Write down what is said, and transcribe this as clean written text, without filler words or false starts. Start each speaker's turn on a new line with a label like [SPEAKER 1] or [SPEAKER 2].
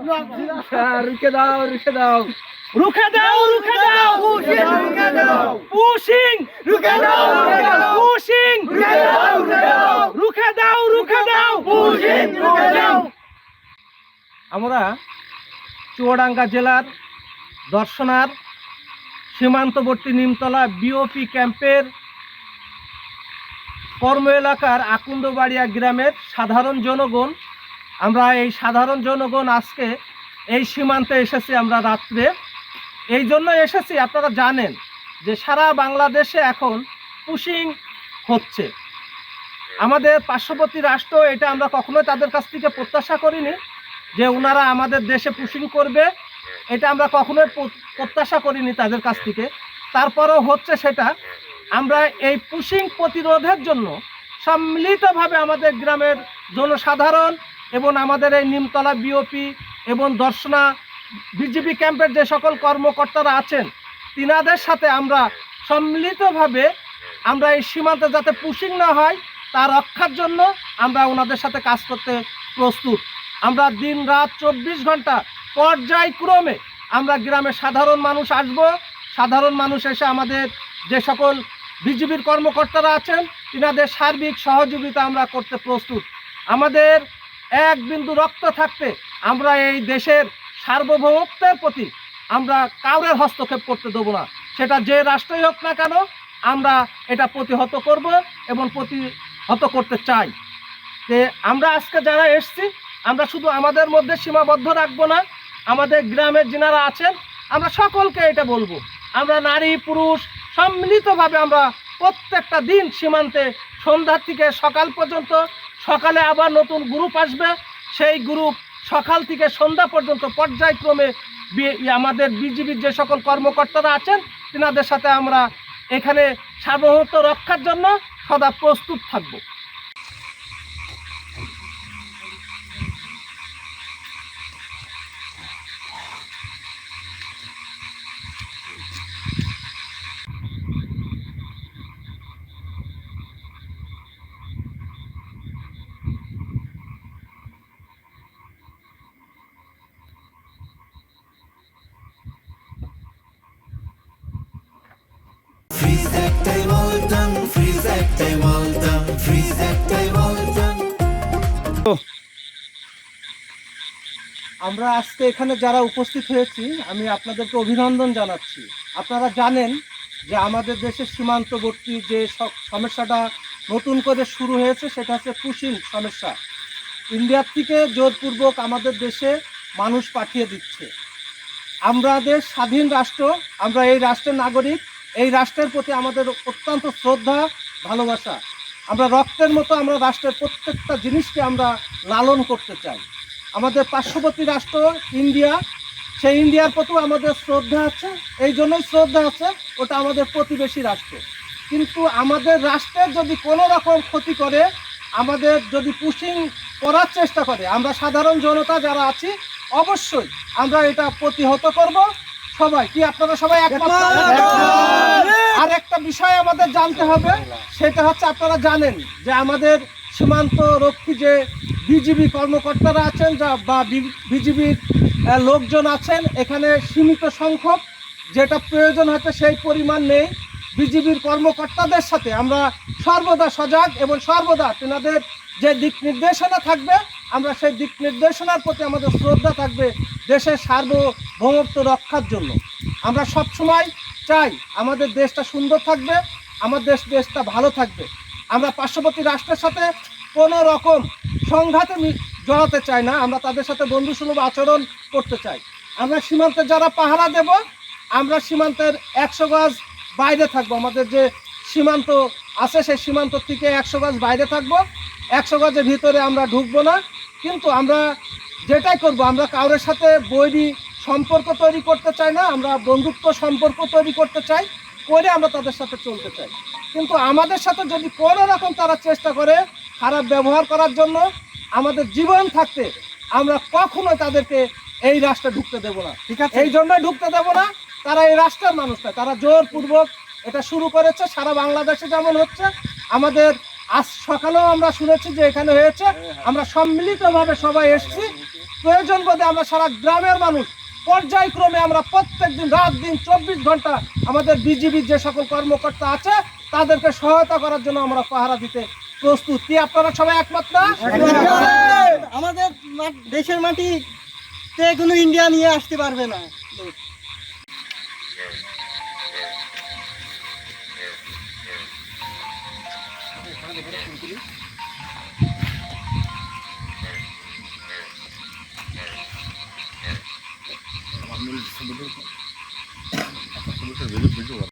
[SPEAKER 1] রুখে দাও, রুখে দাও,
[SPEAKER 2] রুখে দাও, রুখে দাও,
[SPEAKER 1] রুখে দাও,
[SPEAKER 2] পুশিং
[SPEAKER 1] রুখে দাও,
[SPEAKER 2] পুশিং
[SPEAKER 1] রুখে দাও,
[SPEAKER 2] রুখে দাও, রুখে দাও,
[SPEAKER 1] পুশিং রুখে দাও।
[SPEAKER 2] আমরা চুয়াডাঙ্গা জেলার দর্শনার সীমান্তবর্তী নিমতলা বিওপি ক্যাম্পের কর্ম এলাকার আকুন্দবাড়িয়া গ্রামের সাধারণ জনগণ। আমরা এই সাধারণ জনগণ আজকে এই সীমান্তে এসেছি আমরা রাত্রে। এই জন্য এসেছি, আপনারা জানেন যে সারা বাংলাদেশে এখন পুশিং হচ্ছে। আমাদের পার্শ্ববর্তী রাষ্ট্র, এটা আমরা কখনোই তাদের কাছ থেকে প্রত্যাশা করিনি যে ওনারা আমাদের দেশে পুশিং করবে, এটা আমরা কখনোই প্রত্যাশা করিনি তাদের কাছ থেকে। তারপরেও হচ্ছে সেটা। আমরা এই পুশিং প্রতিরোধের জন্য সম্মিলিতভাবে আমাদের গ্রামের জনসাধারণ এবং আমাদের এই নিমতলা বিওপি এবং দর্শনা বিজিবি ক্যাম্পের যে সকল কর্মকর্তারা আছেন, তিনাদের সাথে আমরা সম্মিলিতভাবে আমরা এই সীমান্তে যাতে পুশিং না হয় তা রক্ষার জন্য আমরা ওনাদের সাথে কাজ করতে প্রস্তুত। আমরা দিন রাত 24 ঘন্টা পর্যায়ক্রমে আমরা গ্রামে সাধারণ মানুষ আসব। সাধারণ মানুষ এসে আমাদের যে সকল বিজিবির কর্মকর্তারা আছেন তিনাদের সার্বিক সহযোগিতা আমরা করতে প্রস্তুত। আমাদের এক বিন্দু রক্ত থাকতে আমরা এই দেশের সার্বভৌমত্বের প্রতি আমরা কাউরের হস্তক্ষেপ করতে দেবো না। সেটা যে রাষ্ট্রই হোক না কেন, আমরা এটা প্রতিহত করব এবং প্রতিহত করতে চাই। যে আমরা আজকে যারা এসছি, আমরা শুধু আমাদের মধ্যে সীমাবদ্ধ রাখবো না, আমাদের গ্রামের যিনারা আছেন আমরা সকলকে এটা বলবো। আমরা নারী পুরুষ সম্মিলিতভাবে আমরা প্রত্যেকটা দিন সীমান্তে সন্ধ্যা থেকে সকাল পর্যন্ত, সকালে আবার নতুন গ্রুপ আসবে, সেই গ্রুপ সকাল থেকে সন্ধ্যা পর্যন্ত পর্যায়ক্রমে আমাদের বিজিবির যে সকল কর্মকর্তারা আছেন তিনাদের সাথে আমরা এখানে সার্বভৌমত্ব রক্ষার জন্য সদা প্রস্তুত থাকব। আমরা আজকে এখানে যারা উপস্থিত হয়েছি আমি আপনাদেরকে অভিনন্দন জানাচ্ছি। আপনারা জানেন যে আমাদের দেশের সীমান্তবর্তী যে সমস্যাটা নতুন করে শুরু হয়েছে সেটা হচ্ছে পুশিং সমস্যা। ইন্ডিয়ার থেকে জোরপূর্বক আমাদের দেশে মানুষ পাঠিয়ে দিচ্ছে। আমাদের স্বাধীন রাষ্ট্র, আমরা এই রাষ্ট্রের নাগরিক, এই রাষ্ট্রের প্রতি আমাদের অত্যন্ত শ্রদ্ধা ভালোবাসা। আমরা রক্তের মতো আমরা রাষ্ট্রের প্রত্যেকটা জিনিসকে আমরা লালন করতে চাই। আমাদের পার্শ্ববর্তী রাষ্ট্র ইন্ডিয়া, সেই ইন্ডিয়ার প্রতিও আমাদের শ্রদ্ধা আছে, এই জন্যই শ্রদ্ধা আছে, ওটা আমাদের প্রতিবেশী রাষ্ট্র। কিন্তু আমাদের রাষ্ট্রের যদি কোনো রকম ক্ষতি করে, আমাদের যদি পুশিং করার চেষ্টা করে, আমরা সাধারণ জনতা যারা আছি অবশ্যই আমরা এটা প্রতিহত করব। সবাই কি আপনারা সবাই একমত? আর একটা বিষয় আমাদের জানতে হবে, সেটা হচ্ছে আপনারা জানেন যে আমাদের সীমান্ত রক্ষী যে বিজিবি কর্মকর্তারা আছেন বা বিজিবির লোকজন আছেন, এখানে সীমিত সংখ্যক, যেটা প্রয়োজন হচ্ছে সেই পরিমাণ নেই। বিজিবির কর্মকর্তাদের সাথে আমরা সর্বদা সজাগ এবং সর্বদা তেনাদের যে দিক নির্দেশনা থাকবে আমরা সেই দিক নির্দেশনার প্রতি আমাদের শ্রদ্ধা থাকবে দেশের সার্বভৌমত্ব রক্ষার জন্য। আমরা সবসময় চাই আমাদের দেশটা সুন্দর থাকবে, আমাদের দেশটা ভালো থাকবে। আমরা পার্শ্ববর্তী রাষ্ট্রের সাথে কোনো রকম সংঘাতে জড়াতে চাই না, আমরা তাদের সাথে বন্ধুসুলভ আচরণ করতে চাই। আমরা সীমান্তে যারা পাহারা দেব, আমরা সীমান্তের 100 গজ বাইরে থাকবো। আমাদের যে সীমান্ত আছে সেই সীমান্ত থেকে 100 গজ বাইরে থাকবো, 100 গজের ভিতরে আমরা ঢুকবো না। কিন্তু আমরা যেটাই করব, আমরা কারোর সাথে বৈরী সম্পর্ক তৈরি করতে চাই না, আমরা বন্ধুত্ব সম্পর্ক তৈরি করতে চাই, করে আমরা তাদের সাথে চলতে চাই। কিন্তু আমাদের সাথে যদি কোনো রকম তারা চেষ্টা করে খারাপ ব্যবহার করার জন্য, আমাদের জীবন থাকতে আমরা কখনোই তাদেরকে এই রাষ্ট্রে ঢুকতে দেব না। ঠিক আছে, এই জন্যই ঢুকতে দেব না। তারা এই রাষ্ট্রের মানুষ না, তারা জোরপূর্বক এটা শুরু করেছে। সারা বাংলাদেশে যেমন হচ্ছে, আমাদের আজ সকালেও আমরা শুনেছি যে এখানে হয়েছে। আমরা সম্মিলিতভাবে সবাই এসেছি, প্রয়োজন বোধে আমরা সারা গ্রামের মানুষ পর্যায়ক্রমে আমরা প্রত্যেকদিন রাত দিন 24 ঘন্টা আমাদের বিজিবির যে সকল কর্মকর্তা আছে তাদেরকে সহায়তা করার জন্য আমরা পাহারা দিতে প্রস্তুত। কি আপনারা সবাই একমত না?
[SPEAKER 3] আমাদের দেশের মাটিতে কোনো ইন্ডিয়া নিয়ে আসতে পারবে না।
[SPEAKER 4] ভিডিও